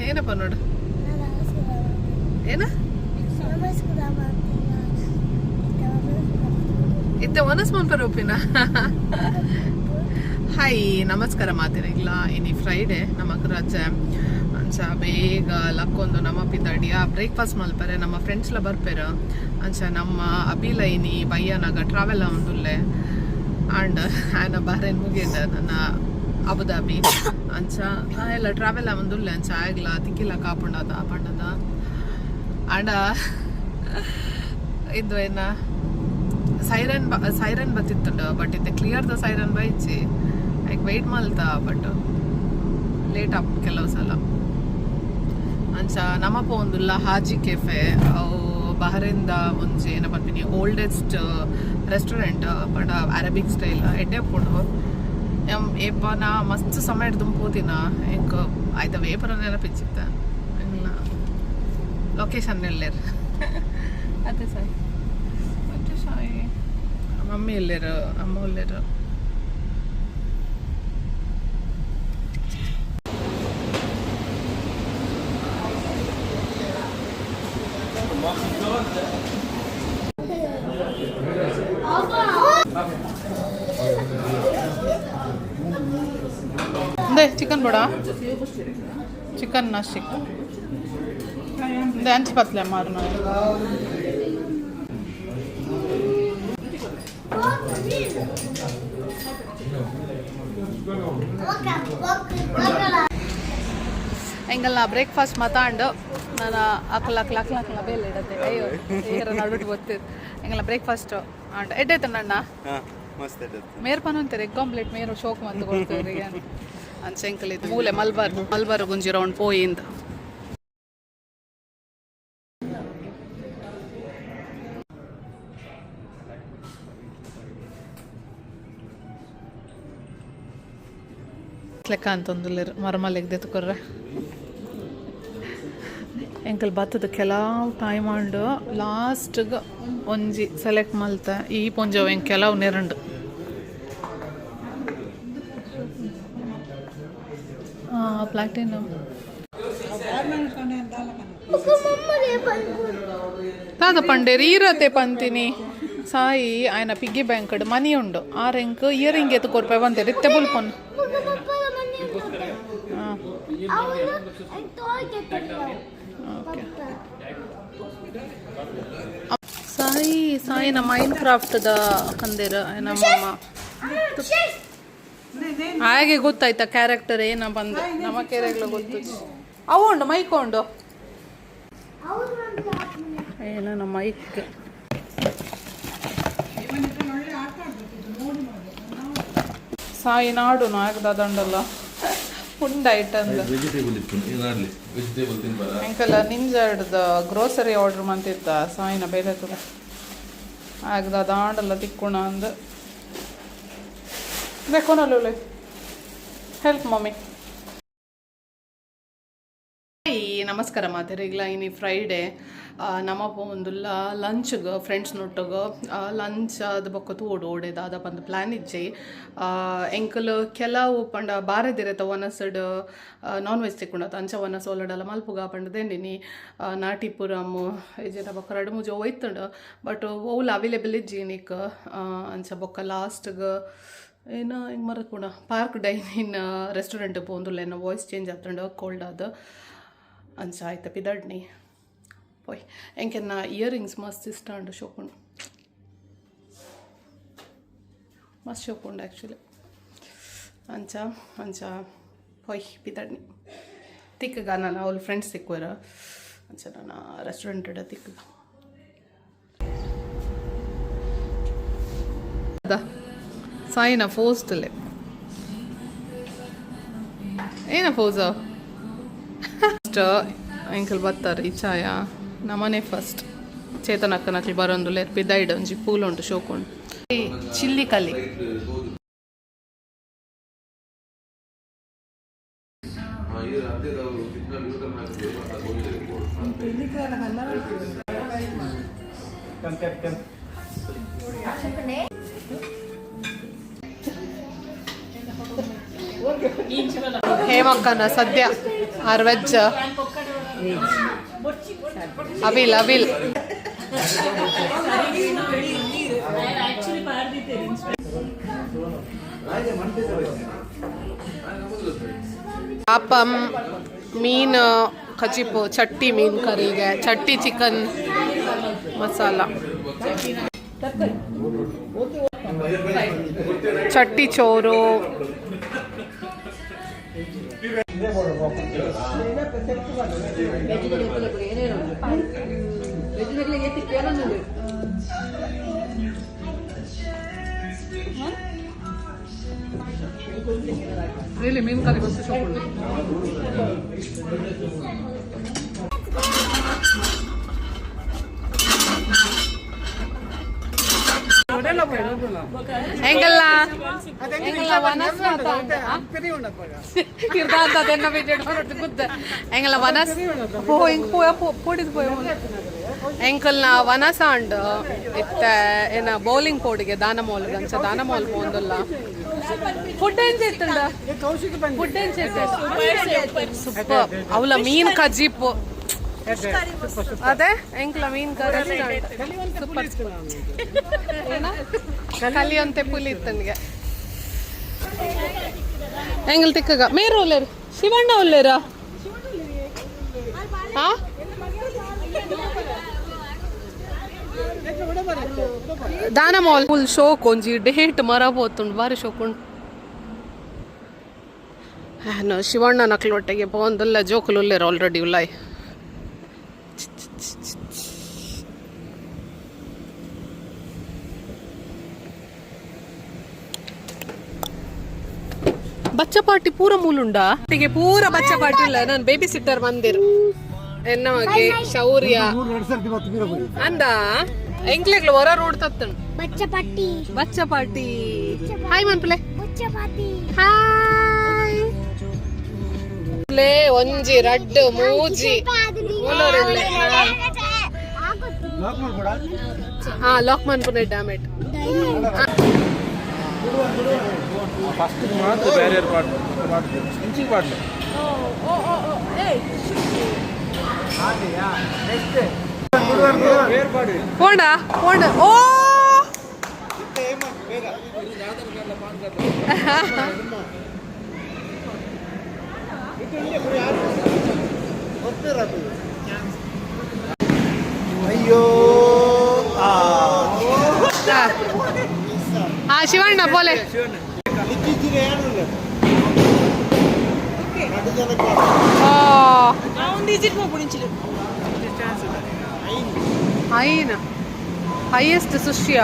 ಏನಪ್ಪ ನೋಡು ಏನ ಇತ್ತೆ ಒನಸ್ ಮನ್ಪರ ಒಪ್ಪಿನ ಹಾಯ್ ನಮಸ್ಕಾರ ಮಾತಿರಲ್ಲ ಇನಿ ಫ್ರೈಡೆ ನಮಕ್ ರಜೆ ಅಂಚ ಬೇಗ ಲಕ್ಕೊಂದು ನಮ್ಮ ಪಿತಾಡಿಯ ಬ್ರೇಕ್ಫಾಸ್ಟ್ ಮಲ್ಪರೆ ನಮ್ಮ ಫ್ರೆಂಡ್ಸ್ಲ ಬರ್ಪೇರ ಅಂಚ ನಮ್ಮ ಅಭಿಲೈನಿ ಬಯ್ಯನಾಗ ಟ್ರಾವೆಲ್ ಆವೊಂದುಲ್ಲೆ ಆಂಡ್ ಆಯನ ಬಹ್ರೈನ್ ಮುಗಿದ ನನ್ನ ಅಬುದಾಬಿ ಅಂಚ ಎಲ್ಲ ಟ್ರಾವೆಲ್ ಆವೊಂದುಲ್ಲೆ ಅಂಚ ಆಗ್ಲ ತಿಕ್ಕಿಲ್ಲ ಕಾಪುಂಡದ ಪಂಡದ ಆಂಡ ಇದು ಏನ ಸೈರನ್ ಬತ್ತಿತ್ತುಂಡು ಬಟ್ ಇತ್ತೆ ಕ್ಲಿಯರ್ ದ ಸೈರನ್ ಬೈಚಿ ಐಕ್ ವೆಯ್ಟ್ ಮಲ್ತ ಬಟ್ ಲೇಟ್ ಆಪ್ ಕೆಲವು ಸಲ ಅಂಚ ನಮಪ ಒಂದುಲ್ಲ ಹಾಜಿ ಕೆಫೆ ಅವು ಬಹರೇನ್ದ ಒಂಜಿ ಏನ ಪನ್ಪಿನಿ oldest restaurant but Arabic style ಎಡ್ಡೆ ಪುಂಡು ಏಪನ ಮಸ್ತ್ ಸಮಯ ಹಿಡ್ದು ಪೋತಿನ ಎಂಕ್ ಆಯ್ತ ವೇಪರ ನೆನಪಿಚ್ಚಿತ್ತ ಲೊಕೇಶನ್ ಎಲ್ಲೇರು ಅದೇ ಸಾಯಿ ಮತ್ತೆ ಸಾಯಿ ಮಮ್ಮಿ ಎಲ್ಲೇರು ಅಮ್ಮ ಎಲ್ಲೇರು ಚಿಕನ್ ಬೋಡ ಚಿಕನ್ ನಾಸ್ಟಿಕ್ ಅಂಚು ಪತ್ಲೆ ಮಾರು ಎಂಗಲ್ಲ ಬ್ರೇಕ್ಫಾಸ್ಟ್ ಮಾತಾಂಡು ನಾನು ಅಕ್ಲ ಬೇಲೆ ಇಡತ್ತೆ ಅಯ್ಯೋ ಈಗ ನಡುಟು ಗೊತ್ತಿದ್ದು ಎಂಗಲ್ಲ ಬ್ರೇಕ್ಫಾಸ್ಟ್ ಆಂಡ್ ಎಡ್ಡೈತೆ ನನ್ನ ಮೇರ್ ಪನ ಅಂತಾರೆ ಎಗ್ ಆಮ್ಲೆಟ್ ಮೇರು ಶೋಕ್ ಮಂತ್ ಕೊಡ್ತೀವಿ ಅಂಚೆಂಕಲ್ ಇದು ಮೂಲೆ ಮಲ್ಬಾರ್ ಗುಂಜಿ ರೌಂಡ್ ಪೋಯಿಂದ ಲೆಕ್ಕ ಅಂತಂದಿಲ್ಲ ಮರಮಲ್ಲಿಗೆ ತೆತ್ಕೊರ್ರೆ ಎಂಕಲ್ ಬತ್ತದ ಕೆಲವು ಟೈಮ್ ಆಂಡು ಲಾಸ್ಟ್ಗೆ ಒಂಜಿ ಸೆಲೆಕ್ಟ್ ಮಲ್ತ ಈ ಪೊಂಜವ ಹೆಂಗೆ ಕೆಲವು ನೆರಂಡು ಪ್ಲಾಟಿನಮ್ ತಾದ ಪಂಡೇರಿ ಈರತೆ ಪಂತಿನಿ ಸಾಯಿ ఆయన పిగ్గీ బ్యాంక్ మనీ ఉండు ఆ రింక్ ఇయర్ రింగ్ ఎత్తు కొరిపై వంద రిత్తె బుల్పొన్ ಸಾಯಿ ನಮ್ಮ ಮೈನ್ ಕ್ರಾಫ್ಟ್ದ ಕಂದಿರ ನಮ್ಮಮ್ಮ ಹಾಗೆ ಗೊತ್ತಾಯ್ತಾ ಕ್ಯಾರೆಕ್ಟರ್ ಏನ ಬಂದು ನಮ್ಮ ಕೆರೆಗಳು ಗೊತ್ತು ಅವು ಉಂಡು ಮೈಕ್ ಉಂಡು ಏನ ನಮ್ಮ ಮೈಕ್ ಸಾಯಿ ನಾಡು ನಾಗದ ದಂಡಲ್ಲ ಉಂಡ ಐಟಂದು ಅಂಕಲ್ಲ ನಿಂಜಾಡ್ದ ಗ್ರೋಸರಿ ಆರ್ಡರ್ ಮಂತಿತ್ತ ಸಾಯಿನ ಬೇರೆ ತುಲ ಆಗದ ದಾಂಡಲ್ಲ ತಿಕ್ಕೋಣ ಅಂದು ಬೇಕೋನಲ್ಲ ಹೆಲ್ಪ್ ಮಮ್ಮಿ ನಮಸ್ಕಾರ ಮಾತಿರಿಗ್ಲ ಇನಿ ಫ್ರೈಡೆ ನಮ್ಮಪ್ಪ ಒಂದುಲ್ಲ ಲಂಚ್ಗೆ ಫ್ರೆಂಡ್ಸ್ ನೊಟ್ಟಿಗೆ ಲಂಚ್ ಅದು ಬೊಕ್ಕ ಓಡೆ ದಾದ ಬಂದು ಪ್ಲ್ಯಾನ್ ಇಜ್ಜಿ ಎಂಕಲ್ ಕೆಲವು ಪಂಡ ಬಾರದಿರತ್ತ ಒನಸಡ್ ನಾನ್ ವೆಜ್ ತಿಕ್ಕೊಂಡತ್ತ ಅಂಚ ಒನಸ್ ಒಲ್ಲಡಲ್ಲ ಮಲ್ಪುಗ ಪಂಡದೇಂಡಿನಿ ನಾಟಿಪುರಮ್ ಇಜೆನ ಬೊಕ್ಕ ರಡು ಮುಜ ಒಯ್ತುಂಡು ಬಟ್ ಓಲ್ ಅವೈಲೇಬಲ್ ಇಜ್ಜಿ ನಿಕ್ ಅಂಚ ಬೊಕ್ಕ ಲಾಸ್ಟ್ಗೆ ಏನೋ ಹಿಂಗೆ ಮರತ್ಪುಣ ಪಾರ್ಕ್ ಡೈನಿನ್ ರೆಸ್ಟೋರೆಂಟ್ ಪೋಂದುಲ್ಲ ಏನೋ ವಾಯ್ಸ್ ಚೇಂಜ್ ಆಗ್ತಂಡು ಕೋಲ್ಡ್ ಅದು ಅಂಚ ಆಯ್ತು ಪಿದಡ್ನಿ ಪೋಯ್ ಎಂಕೆನ್ನ ಇಯರಿಂಗ್ಸ್ ಮಸ್ತ್ ಇಷ್ಟ ಉಂಡು ಶೋಕುಂಡು ಮಸ್ತ್ ಶೋಕುಂಡು ಆ್ಯಕ್ಚುಲಿ ಅಂಚ ಪೋಯ್ ಪಿದಡ್ನಿ ತಿಕ್ಕಗ ನಾನು ಅವ್ರ ಫ್ರೆಂಡ್ಸ್ ತಿಕ್ಕುವರ ಅಂಚ ನಾನು ರೆಸ್ಟೋರೆಂಟ್ ತಿಕ್ಕಗ ಅದ ಸಾಯಿನ ಫೋಸ್ತಲೆ ಏನ ಫೋಸ ಎಂಕಲ್ ಬತ್ತಾರೆ ಈ ಚಾಯ ನಮ್ಮನೆ ಫಸ್ಟ್ ಚೇತನಕ್ಕನಕ್ಲಿ ಬರೋಂದುಲ್ಲ ಪಿದೈಡ್ ಒಂಜಿ ಪೂಲ್ ಉಂಟು ಶೋಕುಂಡು ಚಿಲ್ಲಿ ಕಲಿ ಹೇಮಕ್ಕನ ಸದ್ಯ ಆರ್ ವೆಜ್ ಅವಿಲ್ ಅವಿಲ್ ಪಾಪಂ ಮೀನು ಖಚಿಪು ಚಟ್ಟಿ ಮೀನು ಕರಿಗೆ ಚಟ್ಟಿ ಚಿಕನ್ ಮಸಾಲ ಚಟ್ಟಿ ಚೋರು ಇಲ್ಲಿ ಮೀನು ಕರಿ ಗೊತ್ತು ಹೆಂಗಲ್ಲ ಹೆಂಗಲ್ಲ ವನಸ್ ಎಂಕಲ್ನ ವನಸಾಂಡ್ ಇತ್ತ ಏನ ಬೌಲಿಂಗ್ ಪೋಡಿಗೆ ದಾನ ಮೌಲ್ಗ ಅಂಚ ದಾನ ಮೌಲ್ ಪೋಂದಲ್ಲ ಫುಡ್ ಏನ್ చేస్తుండ ಫುಡ್ ಏನ್ చేస్తుండ ಸೂಪರ್ ಅವಳ ಮೀನ್ ಕಜೀಪ್ ಅದೇ ಎಂಕ್ಲ ಮೀನ್ ಕರಿ ಸೂಪರ್ ಕಲಿಯಂತೆ ಪುಲಿ ಇತ್ತನಿಗೆ ಎಂಗಲ್ ತಿಕ್ಕಗ ಮೇರು ಒಲ್ಲೇರು ಶಿವಣ್ಣ ಒಲ್ಲೇರ ಹಾ ದಾನ ಮಾಲ್ ಫುಲ್ ಶೋಕ್ ಒಂಜಿ ಡೇಟ್ ಮರ ಪೋತುಂಡು ಬಾರಿ ಶೋಕ್ ಉಂಡು ಶಿವಣ್ಣ ನಕ್ಲೊಟ್ಟಿಗೆ ಪೋಂದಲ್ಲ ಜೋಕುಲು ಉಲ್ಲೇರು ಆಲ್ರೆಡಿ ಉಲ್ಲಾಯ್ ಬಚ್ಚ ಪಾರ್ಟಿ ಪೂರ ಮೂಲುಂಡ ಪೂರ ಬಚ್ಚ ಪಾರ್ಟಿ ಇಲ್ಲ ನಾನು ಬೇಬಿ ಸಿಟ್ಟರ್ ಬಂದಿರು ಎನ್ನವಾಗಿ ಶೌರ್ಯ ಅಂದ ಎಂಕ್ಲೆಗ್ಲು ಹೊರ ರೋಡ್ ತತ್ತನು ಬಚ್ಚ ಪಾರ್ಟಿ ಹಾಯ್ ಮನ್ಪಲೆ ಹಾಯ್ ಲೇ ಒಂಜಿ ರಡ್ಡು ಮೂಜಿ ಮೂಲೋರುಳ್ಳೆ ಹಾ ಲಾಕ್ ಮನ್ಪುನೆ ಡ್ಯಾಮೇಟ್ ಫಸ್ಟ್ ಮಾತ್ರ ಬ್ಯಾರಿಯರ್ ಮಾಡ್ತೀವಿ ಇಂಚಿಂಗ್ ಪಾಡ್ಲು ಪೋಂಡ ಪೋಂಡ ಓ ಅಯ್ಯೋ ಹಾ ಶಿವಣ್ಣ ಬೋಲೆ ಐನ ಹೈಯೆಸ್ಟ್ ಸುಷ್ಯ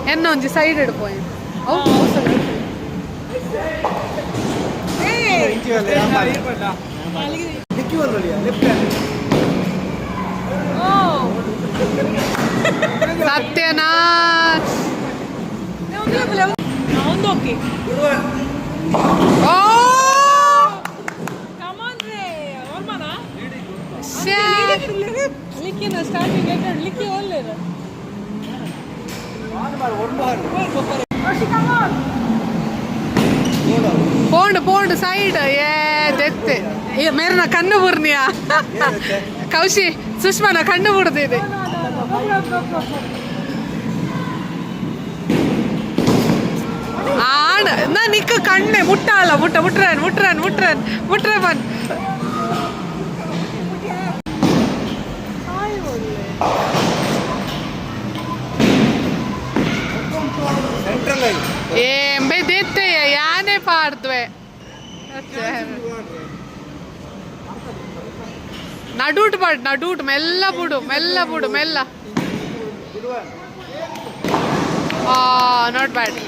ಎನ್ನ ಒಂಜಿ ಸೈಡ್ ಇಡ್ಪೋಯ್ ಸತ್ಯನಾಥ್ ಪೋಂಡ್ ಪೋಂಡ್ ಸೈಡ್ ಏ ದೆತ್ತೆ ಮೇರನ ಕಣ್ಣು ಬುರ್ನಿಯಾ ಕೌಶಿ ಸುಷ್ಮಾನ ಕಣ್ಣು ಬಿಡ್ತಿದೆ ಆಣ ನಾ ನಿಕ್ಕ ಕಣ್ಣೆ ಮುಟ್ಟಾಲ ಮುಟ್ರೆ ಬನ್ ಏಂಬೆ ದೆತ್ತೆಯ ಯಾನೇ ಪಾಡ್ದ್ವೆ ನಡೂಟ್ ಮೆಲ್ಲ ಬಿಡು ಮೆಲ್ಲ ನಾಟ್ ಬ್ಯಾಡ್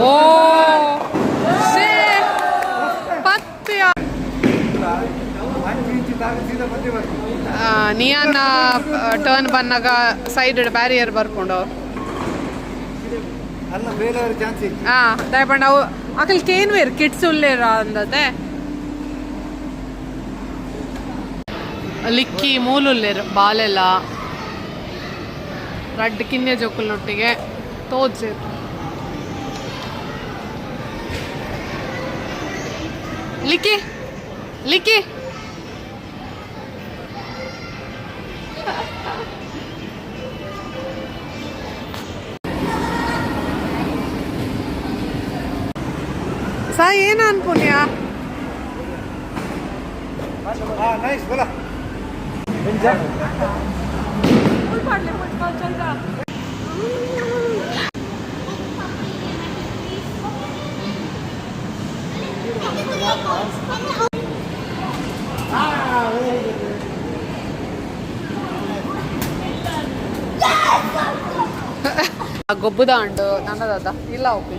ಓ ಶೇ ಪತ್ಯ ನಿಯನ್ನ ಟರ್ನ್ ಬಂದಾಗ ಸೈಡ್ ಬ್ಯಾರಿಯರ್ ಬರ್ಕೊಂಡು ಅಲ್ಲ ಬೇರೆಯವ್ರ ಚಾನ್ಸ್ ದಯಪಂಡ ಅವು ಅಕಲ್ ಕೇನ್ವೇರ್ ಕಿಡ್ಸ್ ಉಳ್ಳೇರ ಅಂದದೆ ಲಿಕ್ಕಿ ಮೂಲುಲ್ಲೇರು ಬಾಲೆಲ್ಲ ರಡ್ಡ್ ಕಿನ್ನೆ ಜೋಕುಲ್ನೊಟ್ಟಿಗೆ ತೋಜ್ಜೇರು ಲಿಕ್ಕಿ ಲಿಕ್ಕಿ ಸಾ ಏನ ಅನ್ಪುಣ್ಯ ನೈಸ್ ಬೋಲಾ ಗೊಬ್ಬುದ ಉಂಡು ನನ್ನದಾದ ಇಲ್ಲ ಒಪ್ಪಿ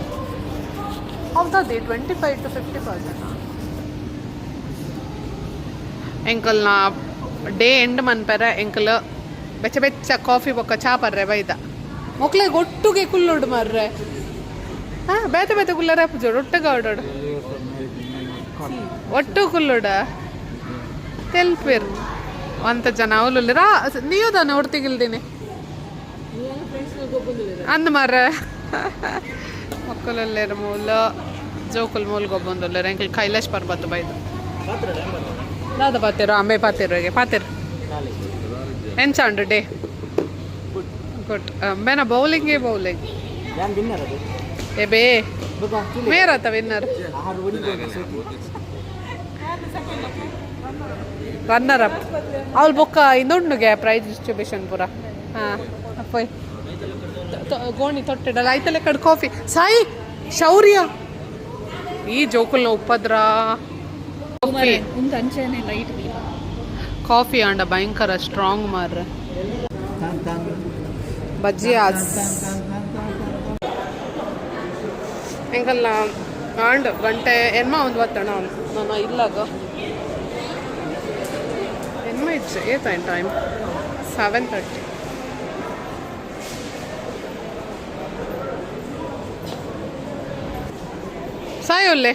ಹೌದಾ 25 to 50%. ಎಂಕಲ್ನ ಡೇ ಎಂಡ್ ಮನ್ಪೆರ ಎಂಕಲ್ ಬೆಚ್ಚ ಬೆಚ್ಚ ಕಾಫಿ ಬೊಕ್ಕ ಚಾ ಪರ್ರೆ ಬೈದ ಮೊಕ್ಲೆ ಒಟ್ಟುಗೆ ಕುಲ್ಲೋಡು ಮರ್ರೆ ಬೇತೆ ಬೇತೆ ಕುಲ್ಲರೆ ಪೂಜೋಡು ಒಟ್ಟಗ ಓಡೋಡು ಒಟ್ಟು ಕುಲ್ಲೋಡ ತೆಲ್ಪಿರ್ ಅಂತ ಜನ ಅವಲು ನೀವು ತಾನೆ ಹೊಡ್ತಿಗಿಲ್ದೀನಿ ಅಂದ್ ಮರ್ರೆ ಮಕ್ಕಳಲ್ಲೇರ ಮೂಲ ಜೋಕುಲ್ ಮೂಲ ಗೊಬ್ಬೊಂದುಲ್ಲೇರ ಎಂಕಲ್ ಕೈಲಾಶ್ ಪರ್ಬತ್ತು ಬೈದು ದಾದ ಪಾತಿರು ಅಂಬೆ ಪಾತಿರೋಗೆ ಪಾತಿರು ಎಂಚಾಂಡು ಡೇ ಗುಡ್ ಅಂಬೆನ ಬೌಲಿಂಗೇ ಬೌಲಿಂಗ್ ಏ ಬೇ ಮೇರತ್ತ ವಿನ್ನರ್ ರನ್ನರ್ ಅಪ್ ಅವ್ಳು ಬೊಕ್ಕ ಇನ್ನೊಂದುಗೆ ಪ್ರೈಸ್ ಡಿಸ್ಟ್ರಿಬ್ಯೂಷನ್ ಪೂರ ಹಾಂ ಅಪ್ಪಯ್ ಗೋಣಿ ತೊಟ್ಟಿಡಲ್ಲ ಆಯ್ತಲ್ಲ ಕಡೆ ಕಾಫಿ ಸಾಯಿ ಶೌರ್ಯ ಈ ಜೋಕುಲ್ನ ಉಪ್ಪದ್ರ ಕಾಫಿ ಅಂಡ ಭಯಂಕರ ಸ್ಟ್ರಾಂಗ್ ಮಾರ್ರೆ ಬಜ್ಜಿ ಎಂಕಲ್ನ ಆಂಡ್ ಗಂಟೆ ಎನ್ಮ ಒಂದು ಒತ್ತಣ ನಾನು ಇಲ್ಲಾಗ ಎನ್ಮ ಇಜ್ಜೆ ಏತಾಯ್ತು ಟೈಮ್ 7:30 ಸಾಯೋಲ್ಲೆ